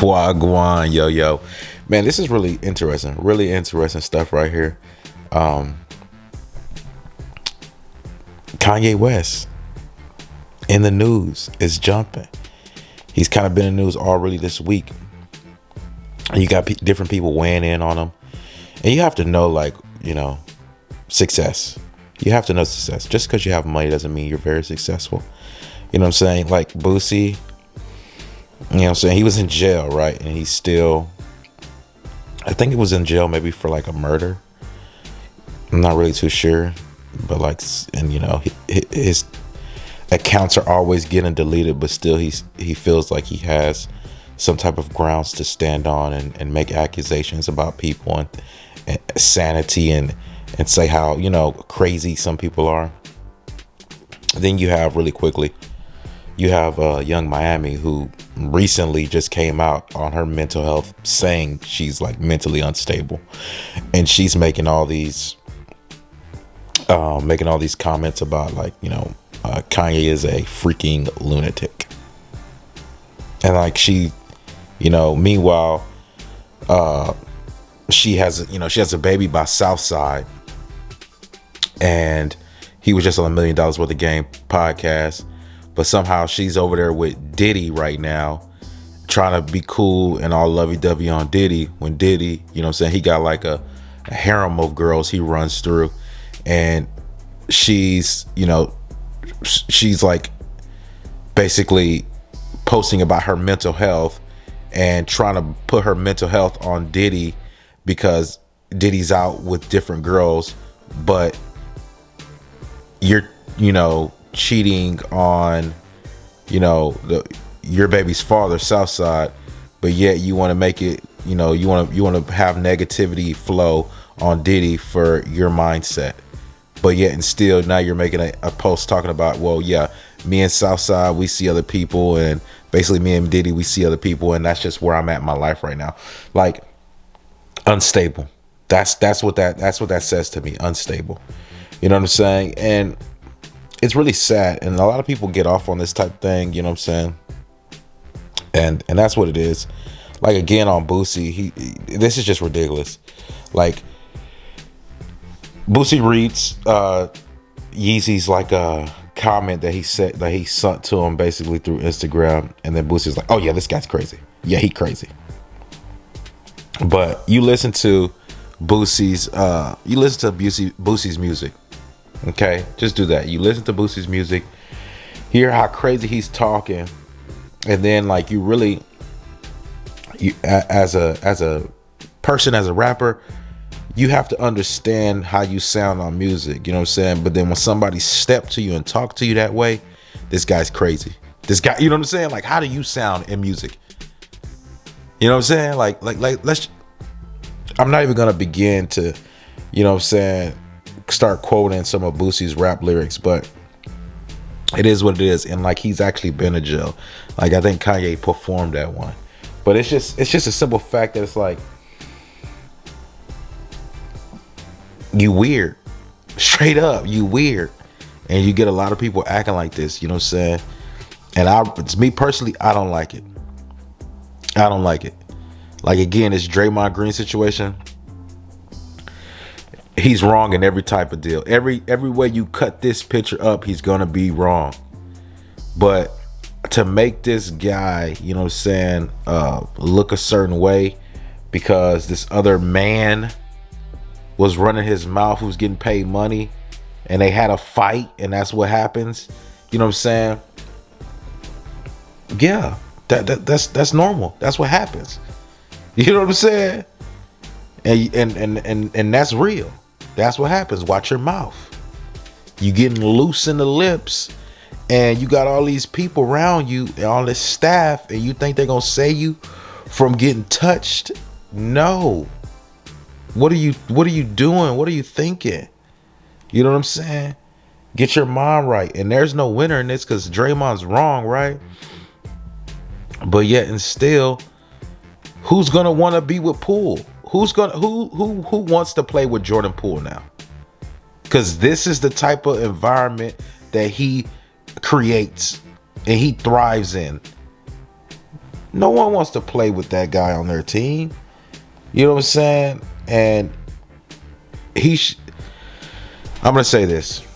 Wagwan, yo. Man, this is really interesting. Really interesting stuff right here. Kanye West in the news is jumping. He's kind of been in the news already this week. And you got different people weighing in on him. And you have to know, success. You have to know success. Just because you have money doesn't mean you're very successful. You know what I'm saying? Like Boosie, you know what I'm saying? He was in jail, right? And he's still, I think he was in jail maybe for like a murder. I'm not really too sure. But his accounts are always getting deleted, but still he feels like he has some type of grounds to stand on and make accusations about people and sanity and say how, crazy some people are. Then you have really quickly, you have Young Miami, who recently just came out on her mental health saying she's like mentally unstable, and she's making all these comments about Kanye is a freaking lunatic. And meanwhile, she has a baby by Southside, and he was just on $1 Million Worth of Game podcast, but somehow she's over there with Diddy right now, trying to be cool and all lovey-dovey on Diddy, when Diddy, he got like a harem of girls he runs through, and she's like basically posting about her mental health and trying to put her mental health on Diddy because Diddy's out with different girls, but you're cheating on your baby's father, Southside, but yet you want to make it, you want to have negativity flow on Diddy for your mindset. But yet and still now you're making a post talking about, well, yeah, me and Southside, we see other people, and basically me and Diddy, we see other people, and that's just where I'm at in my life right now. Like, unstable. That's what that says to me. Unstable. You know what I'm saying? And it's really sad. And a lot of people get off on this type of thing, you know what I'm saying? And that's what it is. Like, again, on Boosie, this is just ridiculous. Like, Boosie reads Yeezy's like a comment that he sent to him basically through Instagram, and then Boosie's like, "Oh yeah, this guy's crazy. Yeah, he crazy." But you listen to Boosie's music, okay? Just do that. You listen to Boosie's music, hear how crazy he's talking, and then like you as a person, as a rapper, you have to understand how you sound on music, you know what I'm saying? But then when somebody step to you and talk to you that way, this guy's crazy. This guy, you know what I'm saying? Like, how do you sound in music? You know what I'm saying? Like I'm not even gonna begin to, you know what I'm saying, start quoting some of Boosie's rap lyrics, but it is what it is. And like, he's actually been to jail. Like, I think Kanye performed that one. But it's just a simple fact that it's like, you weird. Straight up, you weird. And you get a lot of people acting like this, you know what I'm saying? And it's me personally, I don't like it. I don't like it. Like, again, this Draymond Green situation, he's wrong in every type of deal. Every way you cut this picture up, he's gonna be wrong. But to make this guy, you know what I'm saying, look a certain way because this other man was running his mouth, who was getting paid money, and they had a fight, and that's what happens. You know what I'm saying? Yeah, that's normal. That's what happens. You know what I'm saying? And that's real. That's what happens. Watch your mouth. You getting loose in the lips, and you got all these people around you and all this staff, and you think they're gonna save you from getting touched? No. What are you doing? What are you thinking? You know what I'm saying? Get your mind right. And there's no winner in this because Draymond's wrong, right? But yet and still, who's gonna want to be with Poole? Who wants to play with Jordan Poole now? Because this is the type of environment that he creates and he thrives in. No one wants to play with that guy on their team. You know what I'm saying? And I'm gonna say this.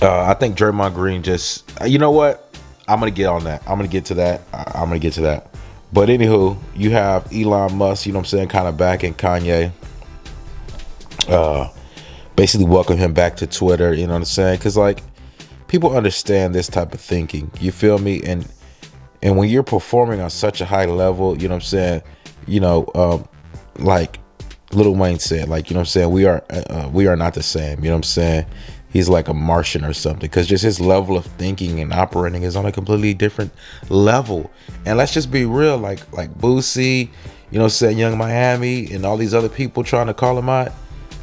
I think Draymond Green just, you know what? I'm gonna get on that. I'm gonna get to that. But anywho, you have Elon Musk, you know what I'm saying, kind of backing Kanye. Basically welcome him back to Twitter, you know what I'm saying? Because, like, people understand this type of thinking. You feel me? And when you're performing on such a high level, you know what I'm saying? You know, like Lil Wayne said, like, you know what I'm saying? We are not the same, you know what I'm saying? He's like a Martian or something, because just his level of thinking and operating is on a completely different level. And let's just be real, like Boosie, you know what I'm saying, Young Miami, and all these other people trying to call him out.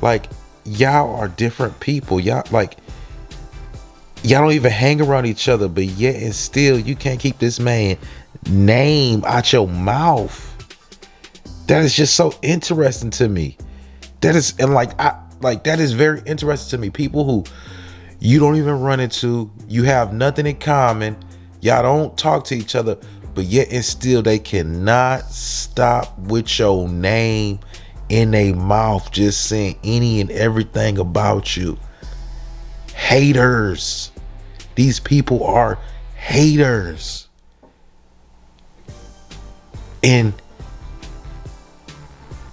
Like, y'all are different people. Y'all don't even hang around each other, but yet and still you can't keep this man name out your mouth. That is just so interesting to me. That is, and that is very interesting to me. People who you don't even run into, you have nothing in common, y'all don't talk to each other, but yet and still they cannot stop with your name in their mouth, just saying any and everything about you. Haters. These people are haters. And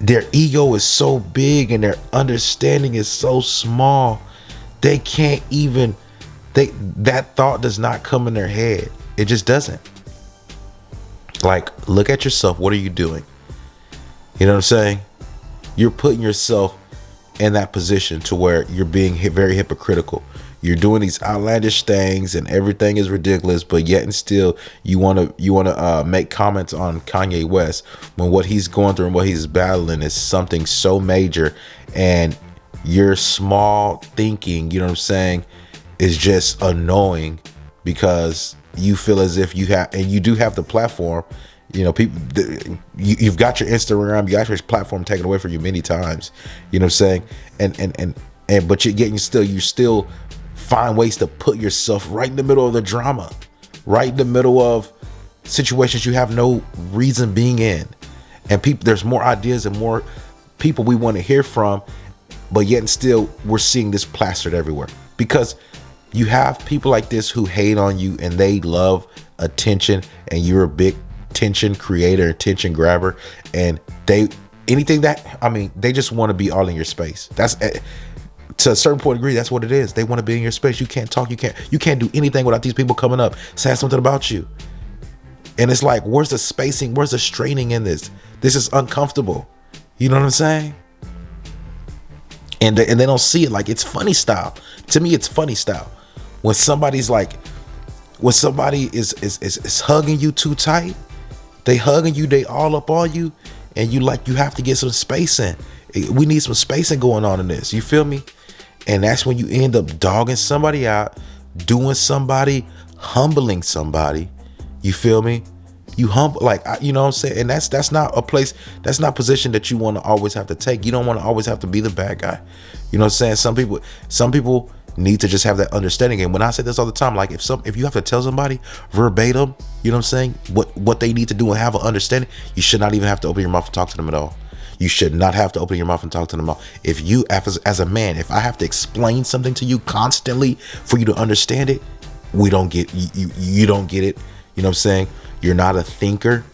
their ego is so big and their understanding is so small. They can't even, that thought does not come in their head. It just doesn't. Like, look at yourself. What are you doing? You know what I'm saying? You're putting yourself in that position to where you're being very hypocritical. You're doing these outlandish things and everything is ridiculous, but yet and still you want to make comments on Kanye West when what he's going through and what he's battling is something so major, and your small thinking, you know what I'm saying, is just annoying because you feel as if you have, and you do have the platform. You know, people, you've got your Instagram, you got your platform taken away from you many times. You know what I'm saying? And but you still find ways to put yourself right in the middle of the drama, right in the middle of situations you have no reason being in. And there's more ideas and more people we want to hear from, but yet and still we're seeing this plastered everywhere because you have people like this who hate on you and they love attention, and you're a big attention creator, attention grabber, and they just want to be all in your space. That's to a certain point of degree, that's what it is. They want to be in your space. You can't talk. You can't do anything without these people coming up saying something about you. And it's like, where's the spacing? Where's the straining in this? This is uncomfortable. You know what I'm saying? And they don't see it. Like, it's funny style. To me, it's funny style. When somebody is hugging you too tight, they hugging you, they all up on you, and you have to get some spacing. We need some spacing going on in this. You feel me? And that's when you end up dogging somebody out, doing somebody, humbling somebody. You feel me? You humble, you know what I'm saying? And that's not a place, that's not a position that you want to always have to take. You don't want to always have to be the bad guy. You know what I'm saying? Some people need to just have that understanding. And when I say this all the time, like if you have to tell somebody verbatim, you know what I'm saying, what they need to do and have an understanding, you should not even have to open your mouth and talk to them at all. You should not have to open your mouth and talk to them at all. If you, as a man, if I have to explain something to you constantly for you to understand it, you don't get it. You know what I'm saying? You're not a thinker.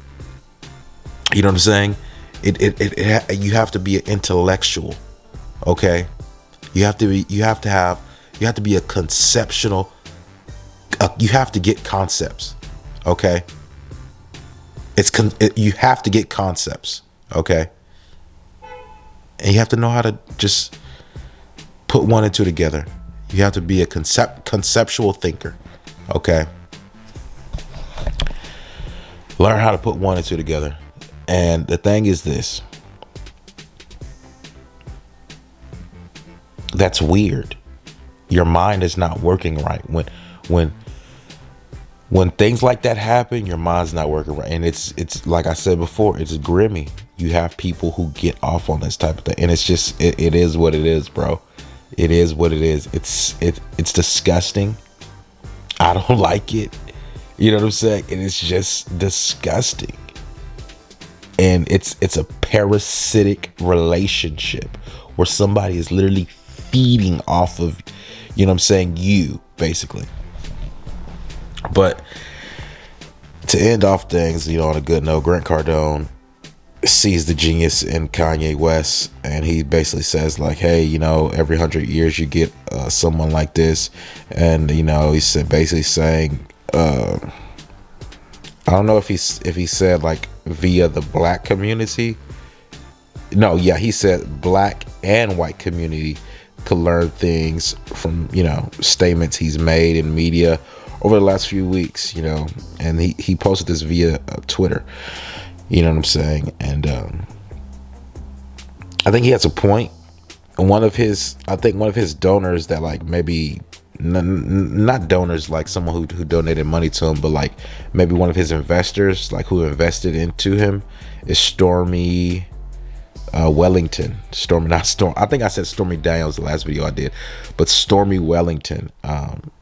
You know what I'm saying? You have to be an intellectual. Okay? You have to be a conceptual. You have to get concepts. Okay? You have to get concepts. Okay? And you have to know how to just put one and two together. You have to be a conceptual thinker. Okay? Learn how to put one and two together. And the thing is this. That's weird. Your mind is not working right. When things like that happen, your mind's not working right. And it's like I said before, it's grimy. You have people who get off on this type of thing. And it's just, it is what it is, bro. It is what it is. It's disgusting. I don't like it. You know what I'm saying? And it's just disgusting. And it's a parasitic relationship where somebody is literally feeding off of, you know what I'm saying, you, basically. But to end off things, you know, on a good note, Grant Cardone sees the genius in Kanye West, and he basically says like, hey, you know, every 100 years you get someone like this. And you know, he said, basically saying, I don't know if he said like via the black community. No, yeah, he said black and white community could learn things from, you know, statements he's made in media over the last few weeks, you know. And he posted this via Twitter. You know what I'm saying? And I think he has a point. And one of his donors that like maybe not donors like someone who donated money to him, but like maybe one of his investors, like who invested into him, is Stormy Wellington. I think I said Stormy Daniels the last video I did, but Stormy Wellington.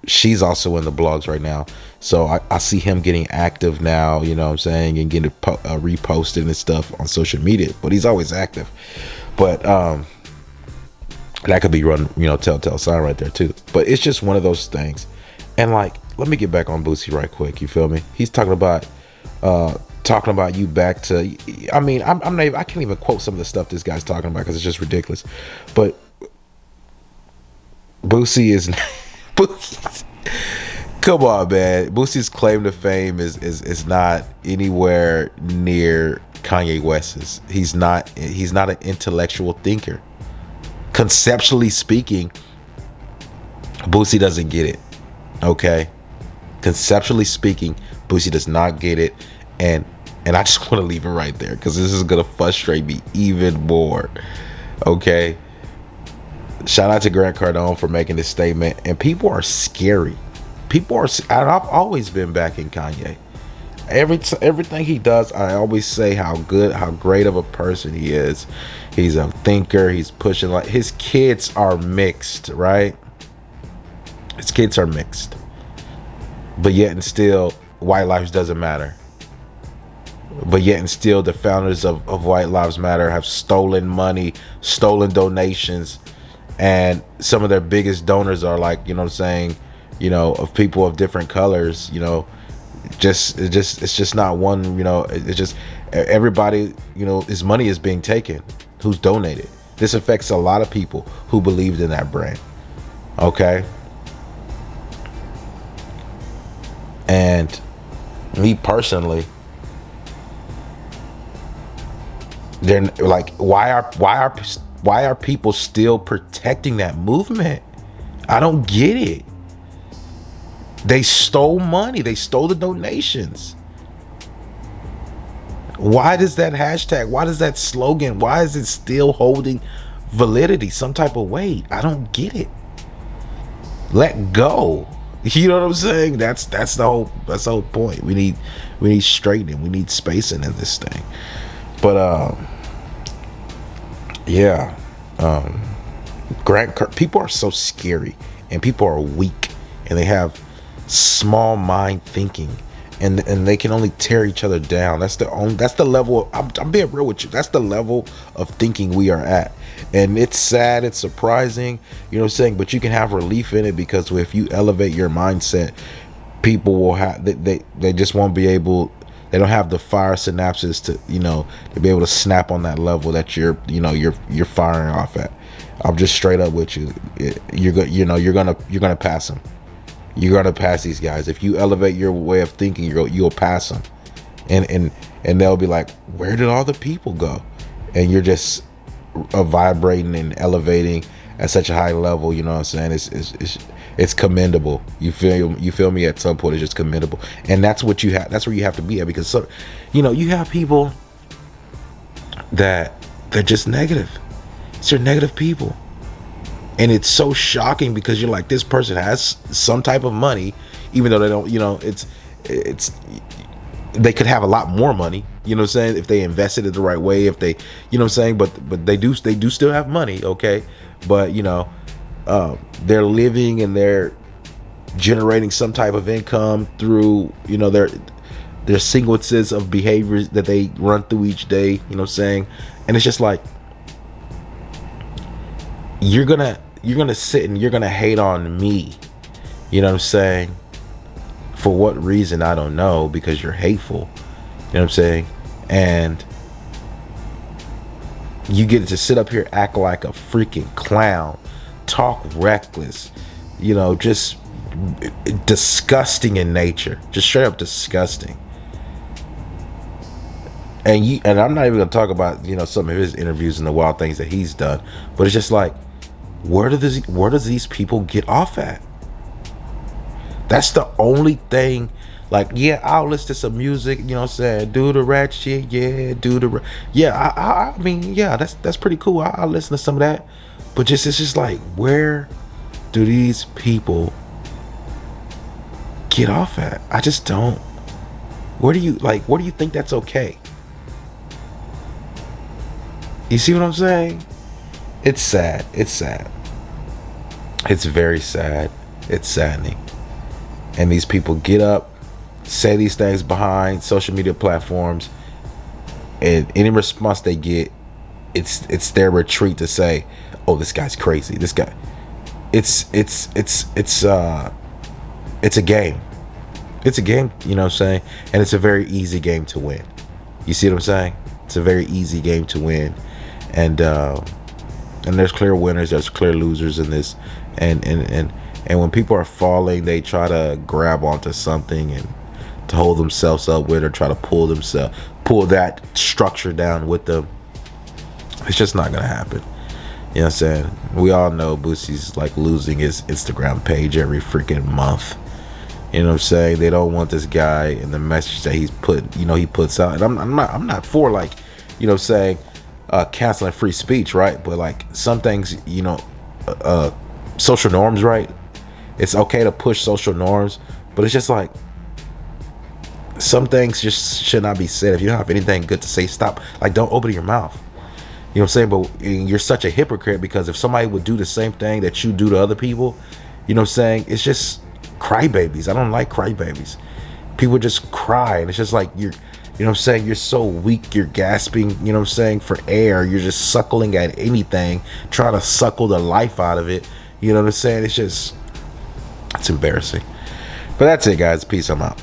She's also in the blogs right now, so I see him getting active now, you know what I'm saying, and getting reposted and stuff on social media. But he's always active. But that could be run, you know, telltale sign right there too. But it's just one of those things. And like, let me get back on Boosie right quick. You feel me? He's talking about you back to, I mean, I'm not even, I can't even quote some of the stuff this guy's talking about because it's just ridiculous. But Boosie is come on, man. Boosie's claim to fame is not anywhere near Kanye West's. He's not an intellectual thinker. Conceptually speaking, Boosie doesn't get it. Okay? Conceptually speaking, Boosie does not get it. And I just want to leave it right there because this is going to frustrate me even more. Okay? Shout out to Grant Cardone for making this statement. And people are scary. I've always been backing Kanye. Everything he does, I always say how great of a person he is. He's a thinker. He's pushing, like, his kids are mixed, right? His kids are mixed. But yet and still, white lives doesn't matter. But yet and still, the founders of White Lives Matter have stolen money, stolen donations, and some of their biggest donors are like, you know what I'm saying, you know, of people of different colors, you know. It's just not one, you know. It's just everybody, you know, his money is being taken who's donated. This affects a lot of people who believed in that brand. Okay. And me personally, they're like, why are people still protecting that movement? I don't get it. They stole money. They stole the donations. Why does that hashtag, why does that slogan, why is it still holding validity some type of weight? I don't get it. Let go. You know what I'm saying? That's the whole point. We need straightening. We need spacing in this thing. But yeah. People are so scary, and people are weak, and they have small mind thinking, and they can only tear each other down. That's the level of, I'm being real with you, that's the level of thinking we are at. And it's sad, it's surprising, you know what I'm saying, but you can have relief in it, because if you elevate your mindset, people will have, they just won't be able, they don't have the fire synapses to, you know, to be able to snap on that level that you're firing off at. I'm just straight up with you. You're gonna pass them. You're gonna pass these guys. If you elevate your way of thinking, you'll pass them, and they'll be like, where did all the people go? And you're just vibrating and elevating at such a high level. You know what I'm saying? It's commendable. You feel me? At some point, it's just commendable, and that's what you have. That's where you have to be at, because you have people that they're just negative. They're negative people. And it's so shocking, because you're like, this person has some type of money, even though they don't, you know, it's they could have a lot more money, you know what I'm saying, if they invested it the right way, if they, you know what I'm saying, but they do still have money, okay? But, you know, they're living and they're generating some type of income through, their sequences of behaviors that they run through each day, you know what I'm saying? And it's just like, you're gonna sit and you're gonna hate on me, you know what I'm saying? For what reason, I don't know, because you're hateful, you know what I'm saying? And you get to sit up here, act like a freaking clown, talk reckless, just disgusting in nature, just straight up disgusting. And I'm not even gonna talk about some of his interviews and the wild things that he's done, but it's just like, where does these people get off at? That's the only thing. Like, yeah, I'll listen to some music, do the rat shit, I mean, yeah, that's pretty cool. I'll listen to some of that, but it's just like, where do these people get off at? I just don't. Where do you think that's okay? You see what I'm saying? It's sad. It's sad. It's very sad. It's saddening. And these people get up, say these things behind social media platforms, and any response they get, it's their retreat to say, "Oh, this guy's crazy. This guy." It's a game. It's a game, you know what I'm saying? And it's a very easy game to win. You see what I'm saying? It's a very easy game to win. And there's clear winners, there's clear losers in this. And when people are falling, they try to grab onto something and to hold themselves up with, or try to pull that structure down with them. It's just not gonna happen. You know what I'm saying? We all know Boosie's like losing his Instagram page every freaking month. You know what I'm saying? They don't want this guy and the message that he puts out. And I'm not for, like, saying canceling free speech, right? But like some things, social norms, right? It's okay to push social norms, but it's just like, some things just should not be said. If you don't have anything good to say, stop. Like, don't open your mouth. You know what I'm saying? But you're such a hypocrite, because if somebody would do the same thing that you do to other people, you know what I'm saying? It's just crybabies. I don't like crybabies. People just cry, and it's just like, you know what I'm saying? You're so weak, you're gasping, you know what I'm saying, for air. You're just suckling at anything, trying to suckle the life out of it. You know what I'm saying? It's embarrassing. But that's it, guys. Peace. I'm out.